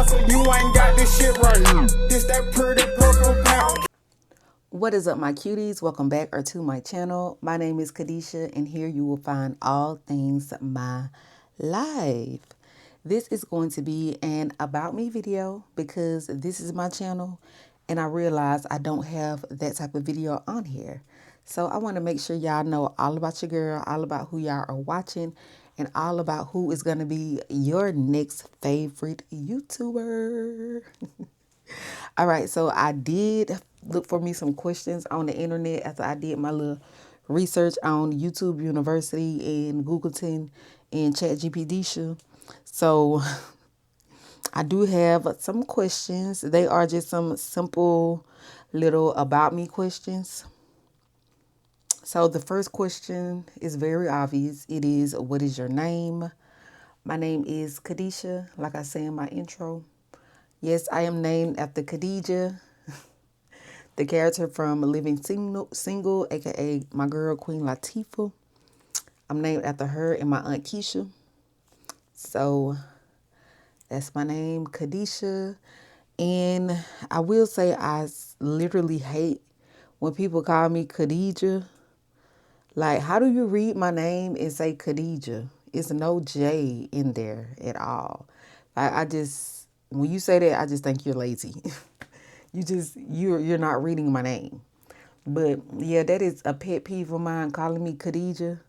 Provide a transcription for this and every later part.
so you ain't got this shit right here. This that pretty purple pound. What is up, my cuties? Welcome back to my channel. My name is Kadisha, and here you will find all things my life. This is going to be an about me video because this is my channel, and I realize I don't have that type of video on here. So I want to make sure y'all know all about your girl, all about who y'all are watching, and all about who is going to be your next favorite YouTuber. All right, so I did look for me some questions on the internet after I did my little research on YouTube University and Googleton and ChatGPT. So I do have some questions. They are just some simple little about me questions. So the first question is very obvious. It is, what is your name? My name is Kadisha, like I said in my intro. Yes, I am named after Khadijah, the character from Living Single, aka my girl Queen Latifah. I'm named after her and my aunt Keisha. So that's my name, Kadisha. And I will say I literally hate when people call me Khadijah. Like, how do you read my name and say Khadijah? It's no J in there at all. When you say that, I just think you're lazy. You're not reading my name. But yeah, that is a pet peeve of mine, calling me Khadijah.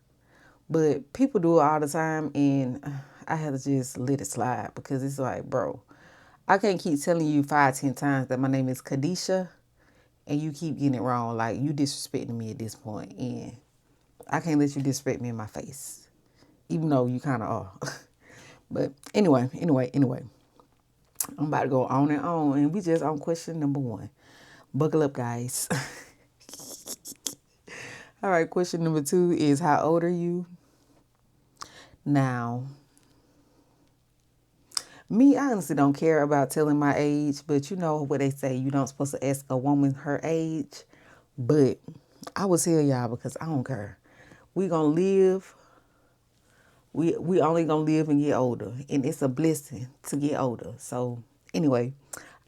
But people do it all the time, and I have to just let it slide because it's like, bro, I can't keep telling you 5-10 times that my name is Kadisha, and you keep getting it wrong. Like, you disrespecting me at this point, and I can't let you disrespect me in my face, even though you kind of are. But anyway, I'm about to go on, and we just on question number 1. Buckle up, guys. All right, question number 2 is, how old are you? Now, me, I honestly don't care about telling my age, but you know what they say, you don't supposed to ask a woman her age. But I will tell y'all because I don't care. We gonna live. We only gonna live and get older, and it's a blessing to get older. So anyway,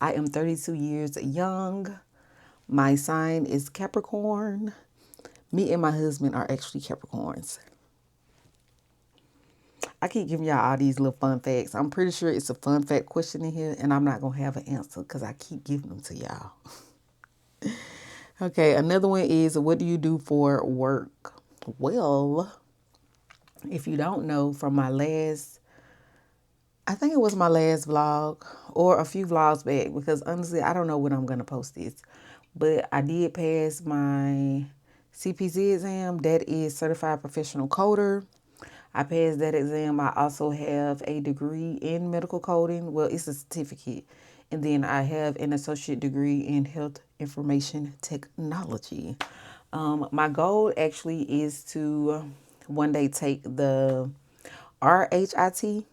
I am 32 years young. My sign is Capricorn. Me and my husband are actually Capricorns. I keep giving y'all all these little fun facts. I'm pretty sure it's a fun fact question in here, and I'm not going to have an answer because I keep giving them to y'all. Okay, another one is, what do you do for work? Well, if you don't know, from my last, I think it was my last vlog or a few vlogs back, because honestly, I don't know when I'm going to post this. But I did pass my CPC exam. That is Certified Professional Coder. I passed that exam. I also have a degree in medical coding. Well, it's a certificate. And then I have an associate degree in health information technology. My goal actually is to one day take the RHIT,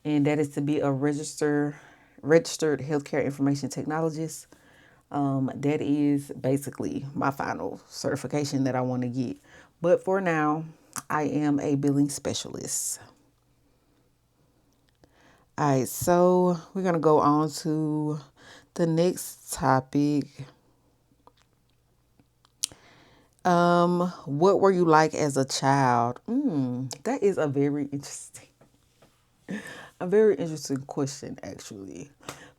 and that is to be a registered healthcare information technologist. That is basically my final certification that I want to get. But for now, I am a billing specialist. All right, so we're going to go on to the next topic. What were you like as a child? That is a very interesting question, actually,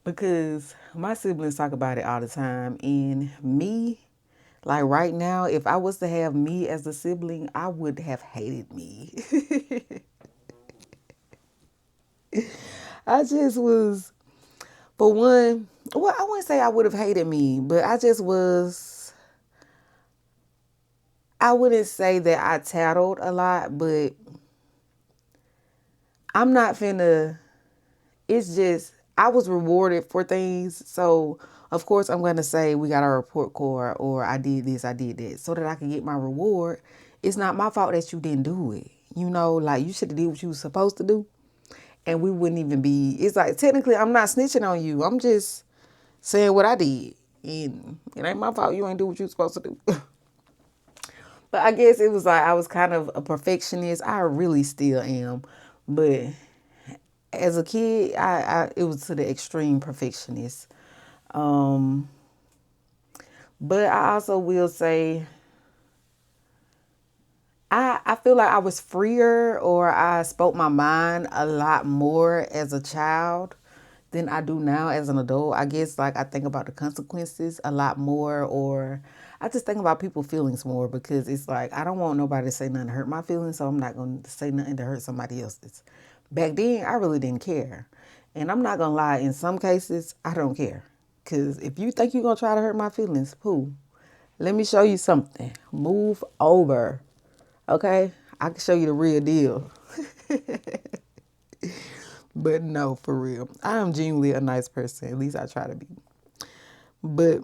because my siblings talk about it all the time, and me, like right now, if I was to have me as a sibling, I would have hated me. I just was, for one, well, I wouldn't say I would have hated me, but I wouldn't say that I tattled a lot, but I'm not finna, it's just, I was rewarded for things. So, of course, I'm going to say we got a report card, or I did this, I did that, so that I can get my reward. It's not my fault that you didn't do it. You know, like, you should have did what you was supposed to do. And we wouldn't even be, it's like, technically, I'm not snitching on you. I'm just saying what I did. And it ain't my fault you ain't do what you was supposed to do. But I guess it was like, I was kind of a perfectionist. I really still am. But as a kid, it was to the extreme perfectionist. Um, but I also will say I feel like I was freer or I spoke my mind a lot more as a child than I do now as an adult. I guess like I think about the consequences a lot more, or I just think about people's feelings more because it's like I don't want nobody to say nothing to hurt my feelings, so I'm not going to say nothing to hurt somebody else's. Back then, I really didn't care. And I'm not going to lie, in some cases, I don't care. Because if you think you're going to try to hurt my feelings, pooh, let me show you something. Move over. Okay? I can show you the real deal. But no, for real. I am genuinely a nice person. At least I try to be. But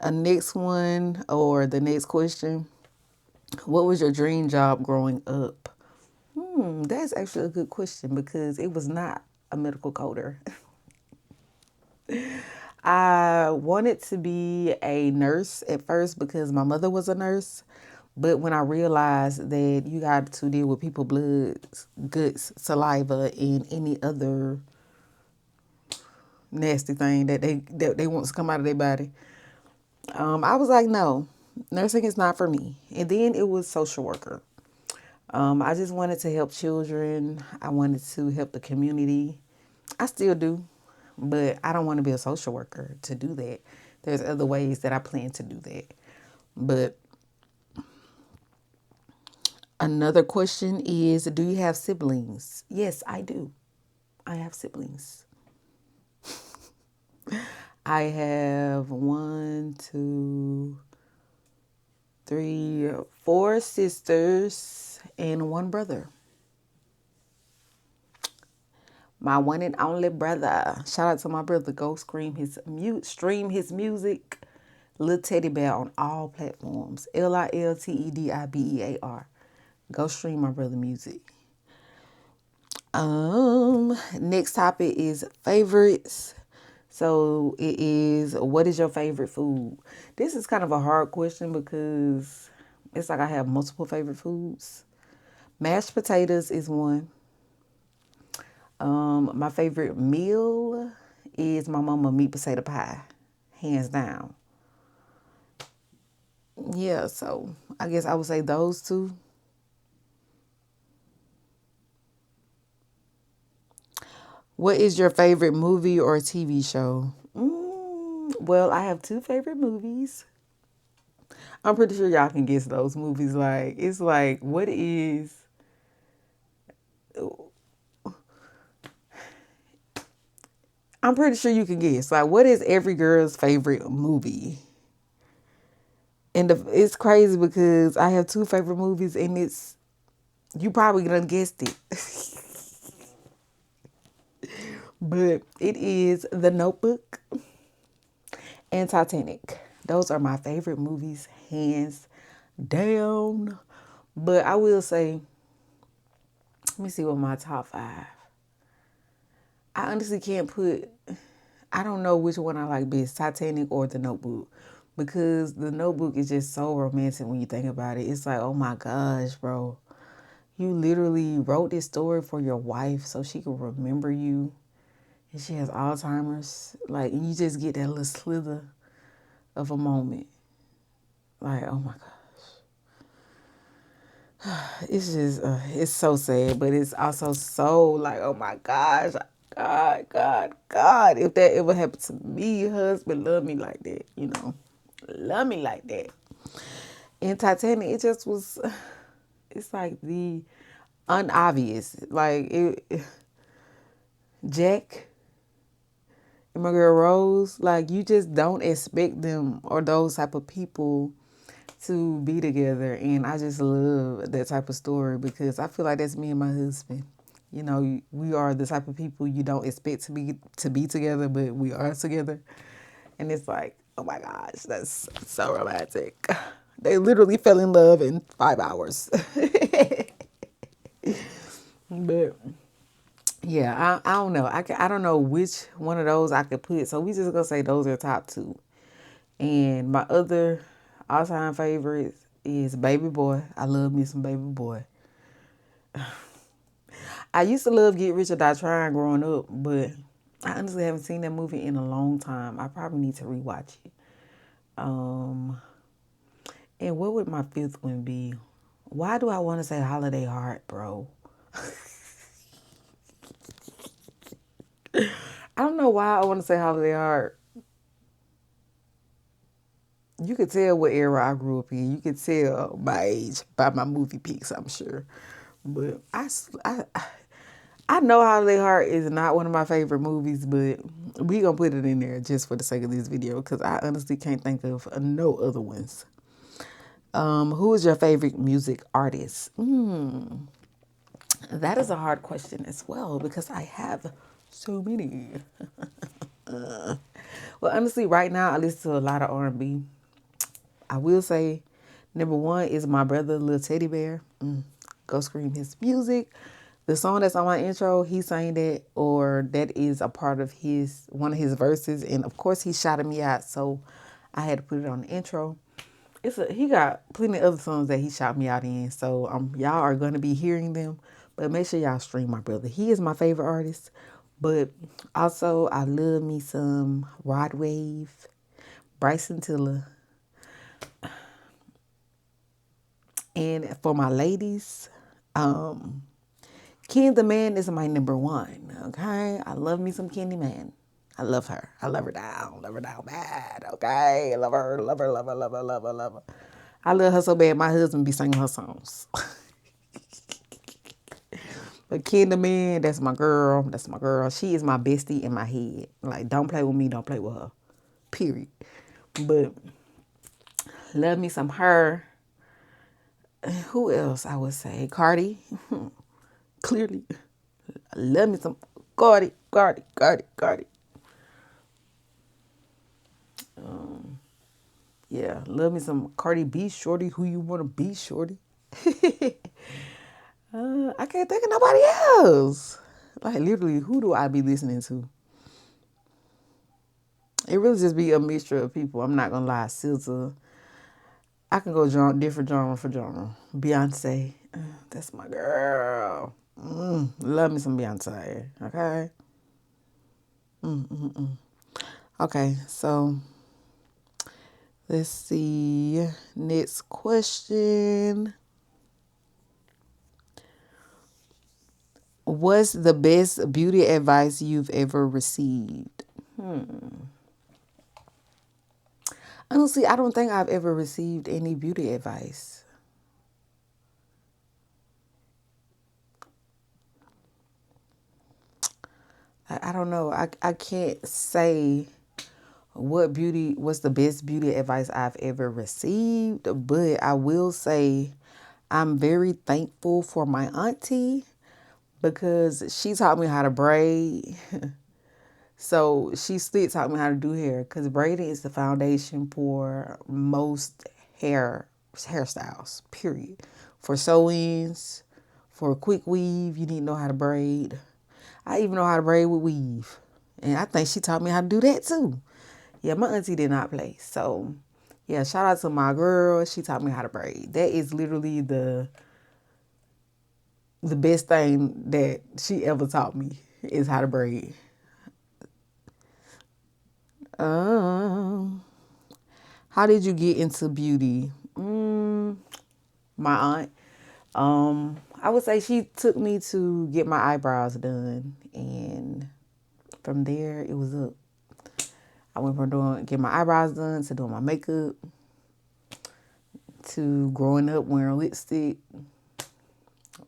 a next one or the next question. What was your dream job growing up? That's actually a good question because it was not a medical coder. I wanted to be a nurse at first because my mother was a nurse. But when I realized that you got to deal with people blood, guts, saliva, and any other nasty thing that they want to come out of their body, I was like, no, nursing is not for me. And then it was social worker. I just wanted to help children. I wanted to help the community. I still do, but I don't want to be a social worker to do that. There's other ways that I plan to do that. But another question is, do you have siblings? Yes, I do. I have siblings. I have one, two, three, four sisters and one brother. My one and only brother. Shout out to my brother. Go stream his music. Lil Teddy Bear on all platforms. LILTEDIBEAR. Go stream my brother music. Next topic is favorites. So it is, what is your favorite food? This is kind of a hard question because it's like I have multiple favorite foods. Mashed potatoes is one. My favorite meal is my mama meat potato pie, hands down. Yeah, so I guess I would say those two. What is your favorite movie or TV show? Well, I have two favorite movies. I'm pretty sure y'all can guess those movies. Like, it's like, what is. I'm pretty sure you can guess. Like, what is every girl's favorite movie? And it's crazy because I have two favorite movies, and it's. You probably done guessed it. But it is The Notebook and Titanic. Those are my favorite movies, hands down. But I will say, let me see what my top five. I honestly can't put, I don't know which one I like best, Titanic or The Notebook. Because The Notebook is just so romantic when you think about it. It's like, oh my gosh, bro. You literally wrote this story for your wife so she can remember you. And she has Alzheimer's. Like, and you just get that little slither of a moment. Like, oh my God. It's just, it's so sad, but it's also so like, oh my gosh, God. If that ever happened to me, husband, love me like that, love me like that. In Titanic, it just was, it's like the unobvious. Like, Jack and my girl Rose, like, you just don't expect them or those type of people to be together. And I just love that type of story because I feel like that's me and my husband. We are the type of people you don't expect to be together, but we are together. And it's like, oh my gosh, that's so romantic. They literally fell in love in 5 hours. But yeah, I don't know. I don't know which one of those I could put. So we just gonna say those are top two. And my other all-time favorites is Baby Boy. I love me some Baby Boy. I used to love Get Rich or Die Trying growing up, but I honestly haven't seen that movie in a long time. I probably need to rewatch it. Um, and what would my fifth one be? Why do I want to say Holiday Heart, bro? I don't know why I want to say Holiday Heart. You could tell what era I grew up in. You could tell my age by my movie picks, I'm sure. But I know Holiday Heart is not one of my favorite movies, but we gonna put it in there just for the sake of this video because I honestly can't think of no other ones. Who is your favorite music artist? That is a hard question as well because I have so many. Well, honestly, right now I listen to a lot of R&B. I will say, number one is my brother, Lil Teddy Bear. Go scream his music. The song that's on my intro, he sang that, or that is a part of one of his verses, and of course he shouted me out, so I had to put it on the intro. He got plenty of other songs that he shot me out in, so y'all are gonna be hearing them. But make sure y'all stream my brother. He is my favorite artist. But also I love me some Rod Wave, Bryson Tiller. And for my ladies, Candy Man is my number one. Okay, I love me some Candy Man. I love her. I love her down bad. Okay, I love her, love her, love her, love her, love her, love her. I love her so bad. My husband be singing her songs. But Candy Man, that's my girl. That's my girl. She is my bestie in my head. Like, don't play with me. Don't play with her. Period. But love me some her. Who else I would say? Cardi. Clearly. Love me some Cardi. Yeah, love me some Cardi B, shorty. Who you want to be, shorty? I can't think of nobody else. Like, literally, who do I be listening to? It really just be a mixture of people. I'm not gonna lie. SZA. I can go different genre for genre. Beyonce. That's my girl. Love me some Beyonce. Okay? Okay, so let's see. Next question. What's the best beauty advice you've ever received? Honestly, I don't think I've ever received any beauty advice. I don't know. I can't say what's the best beauty advice I've ever received, but I will say I'm very thankful for my auntie because she taught me how to braid. So she still taught me how to do hair because braiding is the foundation for most hairstyles, period. For sew-ins, for a quick weave, you need to know how to braid. I even know how to braid with weave. And I think she taught me how to do that too. Yeah, my auntie did not play. So, yeah, shout out to my girl. She taught me how to braid. That is literally the best thing that she ever taught me is how to braid. Um, how did you get into beauty? My aunt. I would say she took me to get my eyebrows done, and from there it was up. I went from getting my eyebrows done to doing my makeup to growing up wearing lipstick,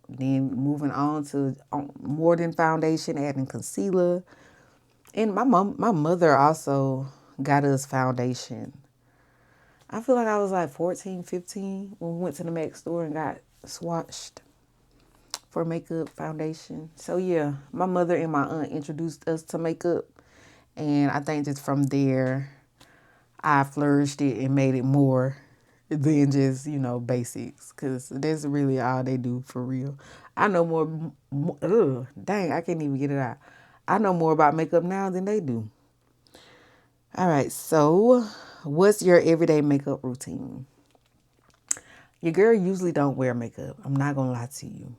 then moving on to more than foundation, adding concealer. And my mother also got us foundation. I feel like I was like 14, 15 when we went to the MAC store and got swatched for makeup foundation. So yeah, my mother and my aunt introduced us to makeup. And I think just from there, I flourished it and made it more than just, basics. Because that's really all they do for real. I know dang, I can't even get it out. I know more about makeup now than they do. All right, so what's your everyday makeup routine? Your girl usually don't wear makeup. I'm not going to lie to you.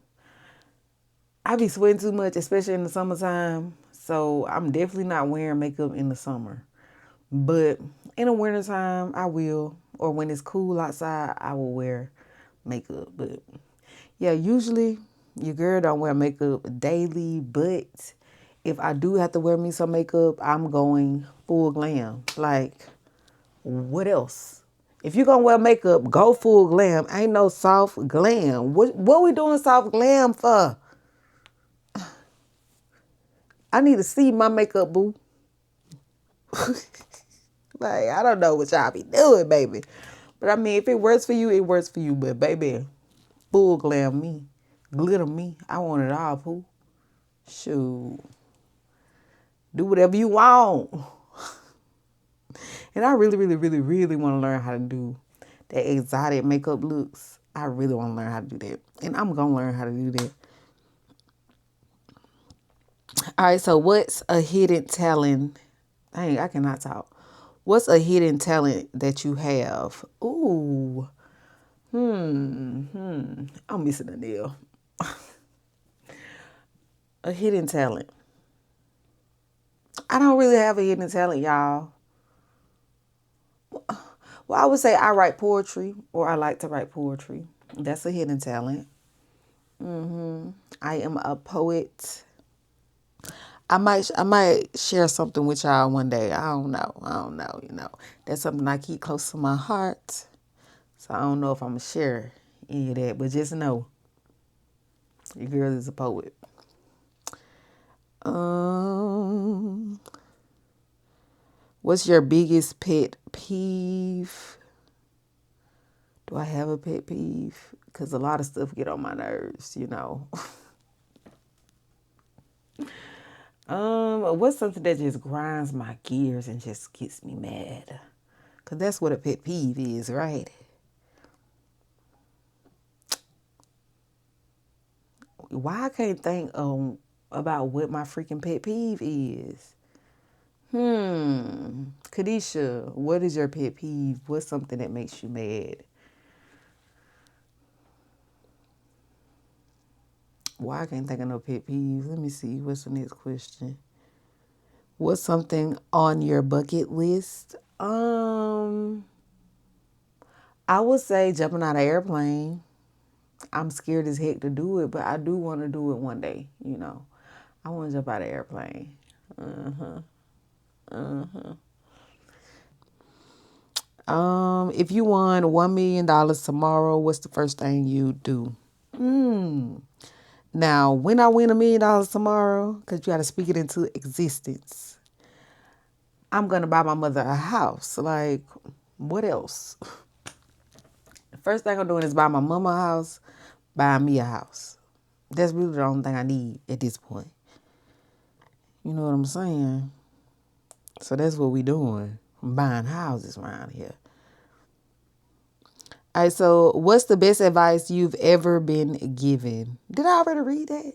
I be sweating too much, especially in the summertime. So I'm definitely not wearing makeup in the summer. But in the wintertime, I will. Or when it's cool outside, I will wear makeup. But yeah, usually your girl don't wear makeup daily. But if I do have to wear me some makeup, I'm going full glam. Like, what else? If you're gonna wear makeup, go full glam. Ain't no soft glam. What we doing soft glam for? I need to see my makeup, boo. Like, I don't know what y'all be doing, baby. But I mean, if it works for you, it works for you. But baby, full glam me. Glitter me. I want it all, boo. Shoot. Do whatever you want. And I really, really, really, really want to learn how to do that exotic makeup looks. I really want to learn how to do that. And I'm going to learn how to do that. All right, so what's a hidden talent? Dang, I cannot talk. What's a hidden talent that you have? Ooh. I'm missing a nail. A hidden talent. I don't really have a hidden talent, y'all. Well, I would say I write poetry, or I like to write poetry. That's a hidden talent. I am a poet. I might share something with y'all one day. I don't know. That's something I keep close to my heart. So I don't know if I'm gonna share any of that, but just know your girl is a poet. Um, what's your biggest pet peeve? Do I have a pet peeve? Because a lot of stuff get on my nerves, you know. What's something that just grinds my gears and just gets me mad? Because that's what a pet peeve is, right? Why I can't think about what my freaking pet peeve is? Kadisha, what is your pet peeve? What's something that makes you mad? Why I can't think of no pet peeves? Let me see. What's the next question? What's something on your bucket list? I would say jumping out of an airplane. I'm scared as heck to do it, but I do want to do it one day, you know. I want to jump out of an airplane. If you won $1 million tomorrow, what's the first thing you do? Now, when I win $1 million tomorrow, because you got to speak it into existence, I'm gonna buy my mother a house. Like, what else? The first thing I'm doing is buy my mama a house, buy me a house. That's really the only thing I need at this point. You know what I'm saying? So that's what we doing. Buying houses around here. All right, so what's the best advice you've ever been given? Did I already read that?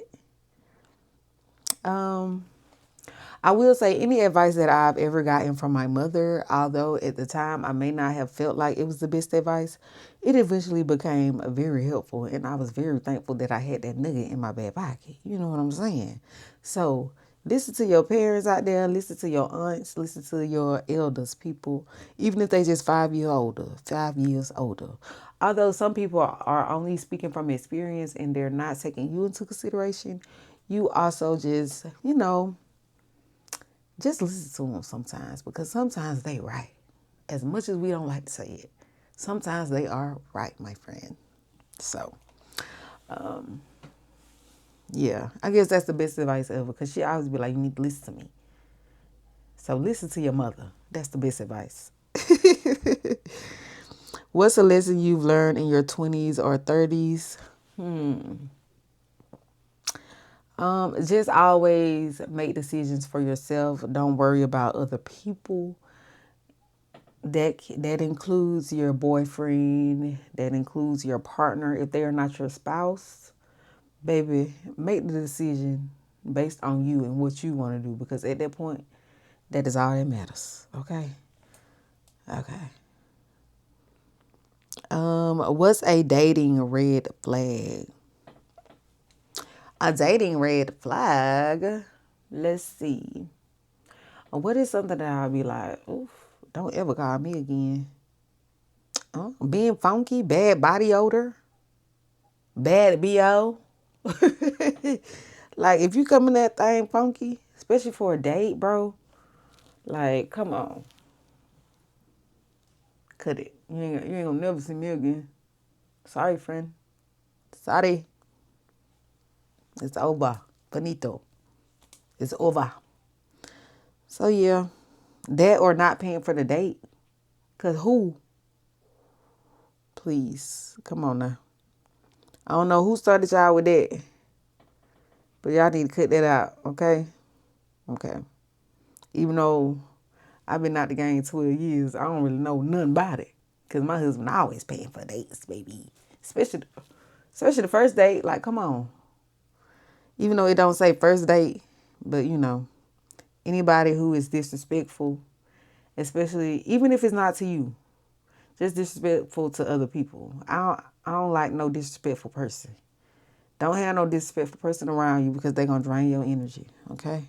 I will say any advice that I've ever gotten from my mother, although at the time I may not have felt like it was the best advice, it eventually became very helpful. And I was very thankful that I had that nugget in my back pocket. You know what I'm saying? So listen to your parents out there, listen to your aunts, listen to your elders, people, even if they just 5 years older, 5 years older. Although some people are only speaking from experience and they're not taking you into consideration, you also just listen to them sometimes, because sometimes they right. As much as we don't like to say it, sometimes they are right, my friend. So, yeah, I guess that's the best advice ever, because she always be like, you need to listen to me. So listen to your mother. That's the best advice. What's a lesson you've learned in your 20s or 30s? Just always make decisions for yourself. Don't worry about other people. That includes your boyfriend. That includes your partner. If they are not your spouse, baby, make the decision based on you and what you want to do. Because at that point, that is all that matters. Okay. What's a dating red flag? A dating red flag. Let's see. What is something that I'll be like, oof, don't ever call me again? Being funky, bad body odor, bad BO. Like, if you come in that thing funky, especially for a date, bro, like, come on. Cut it. You ain't gonna never see me again. Sorry, friend. Sorry. It's over. Finito. It's over. So, yeah. That or not paying for the date. Because who? Please. Come on now. I don't know who started y'all with that. But y'all need to cut that out, okay? Okay. Even though I've been out the game 12 years, I don't really know nothing about it. Because my husband always paying for dates, baby. Especially the first date. Like, come on. Even though it don't say first date, but anybody who is disrespectful, especially even if it's not to you, just disrespectful to other people. I don't like no disrespectful person. Don't have no disrespectful person around you because they're gonna drain your energy. Okay.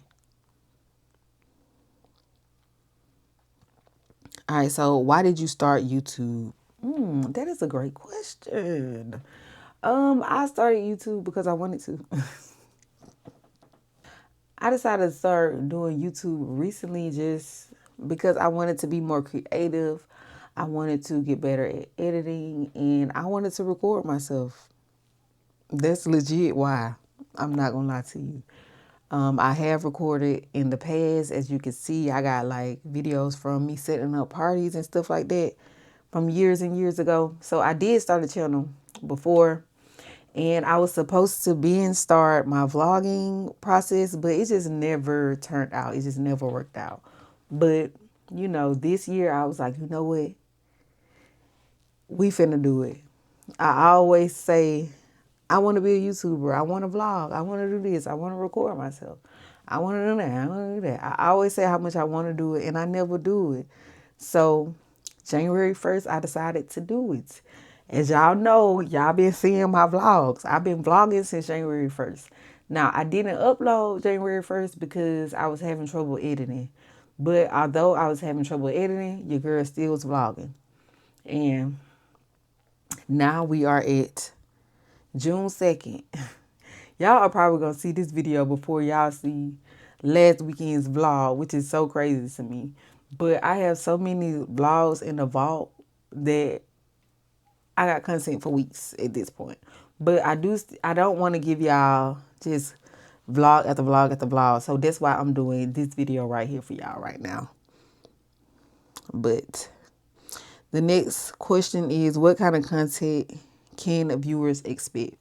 All right. So why did you start YouTube? That is a great question. I started YouTube because I wanted to. I decided to start doing YouTube recently just because I wanted to be more creative. I wanted to get better at editing and I wanted to record myself. That's legit why. I'm not going to lie to you. I have recorded in the past. As you can see, I got like videos from me setting up parties and stuff like that from years and years ago. So I did start a channel before and I was supposed to start my vlogging process, but it just never turned out. It just never worked out. But, this year I was like, you know what? We finna do it. I always say, I want to be a YouTuber. I want to vlog. I want to do this. I want to record myself. I want to do that. I want to do that. I always say how much I want to do it, and I never do it. So, January 1st, I decided to do it. As y'all know, y'all been seeing my vlogs. I've been vlogging since January 1st. Now, I didn't upload January 1st because I was having trouble editing. But although I was having trouble editing, your girl still was vlogging. And now we are at June 2nd. Y'all are probably going to see this video before y'all see last weekend's vlog, which is so crazy to me. But I have so many vlogs in the vault that I got content for weeks at this point. But I don't want to give y'all just vlog after vlog after vlog. So that's why I'm doing this video right here for y'all right now. But the next question is, what kind of content can viewers expect?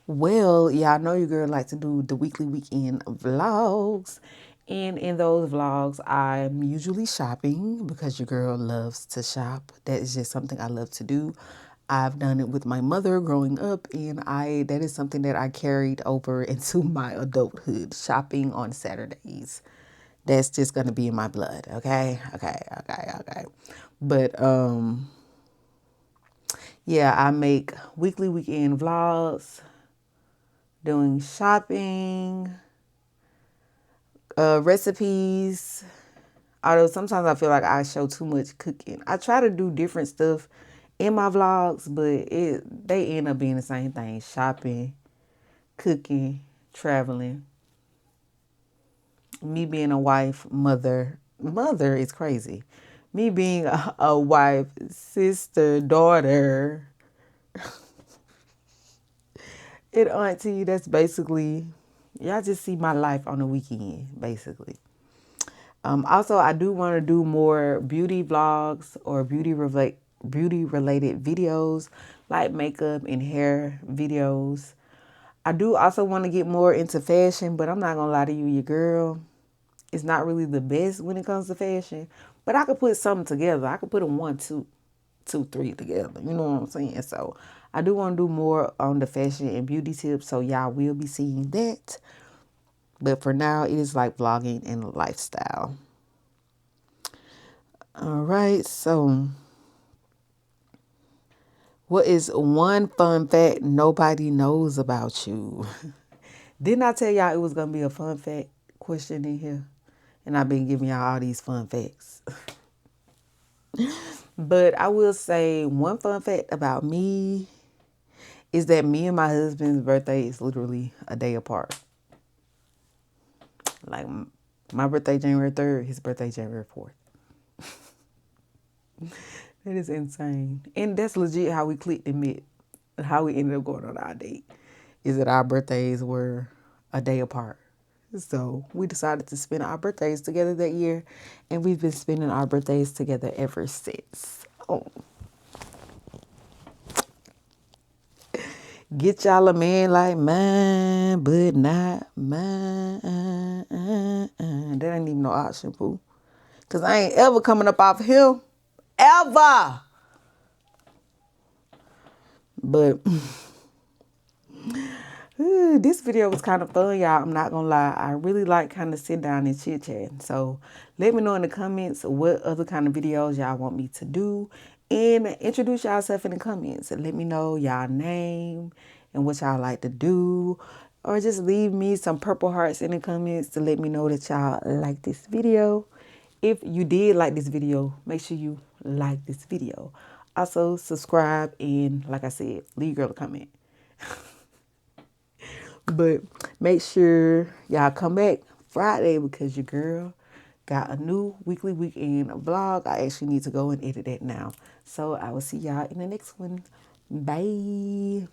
Well, y'all know your girl like to do the weekly weekend vlogs. And in those vlogs, I'm usually shopping because your girl loves to shop. That is just something I love to do. I've done it with my mother growing up, and that is something that I carried over into my adulthood, shopping on Saturdays. That's just gonna be in my blood, okay? Okay. But yeah, I make weekly weekend vlogs, doing shopping, recipes. Although sometimes I feel like I show too much cooking. I try to do different stuff in my vlogs, but they end up being the same thing. Shopping, cooking, traveling. Me being a wife, mother is crazy. Me being a wife, sister, daughter, and auntie, that's basically, y'all just see my life on the weekend, basically. Also, I do want to do more beauty vlogs or beauty related videos like makeup and hair videos. I do also want to get more into fashion, but I'm not going to lie to you, your girl is not really the best when it comes to fashion. But I could put something together. I could put a 1, 2, 2, 3 together. You know what I'm saying? So I do want to do more on the fashion and beauty tips. So y'all will be seeing that. But for now, it is like vlogging and lifestyle. All right, so what is one fun fact nobody knows about you? Didn't I tell y'all it was going to be a fun fact question in here? And I've been giving y'all all these fun facts. But I will say one fun fact about me is that me and my husband's birthday is literally a day apart. Like my birthday January 3rd, his birthday January 4th. That is insane. And that's legit how we clicked and met. How we ended up going on our date is that our birthdays were a day apart. So we decided to spend our birthdays together that year, and we've been spending our birthdays together ever since. Oh. Get y'all a man like mine, but not mine. That ain't even no option, fool. Because I ain't ever coming up off him. Ever. But this video was kind of fun, y'all. I'm not going to lie. I really like kind of sit down and chit chat. So let me know in the comments what other kind of videos y'all want me to do. And introduce yourself in the comments and let me know y'all name and what y'all like to do. Or just leave me some purple hearts in the comments to let me know that y'all like this video. If you did like this video, make sure you like this video. Also, subscribe and, like I said, leave girl a comment. But make sure y'all come back Friday because your girl got a new weekly weekend vlog. I actually need to go and edit that now. So I will see y'all in the next one. Bye.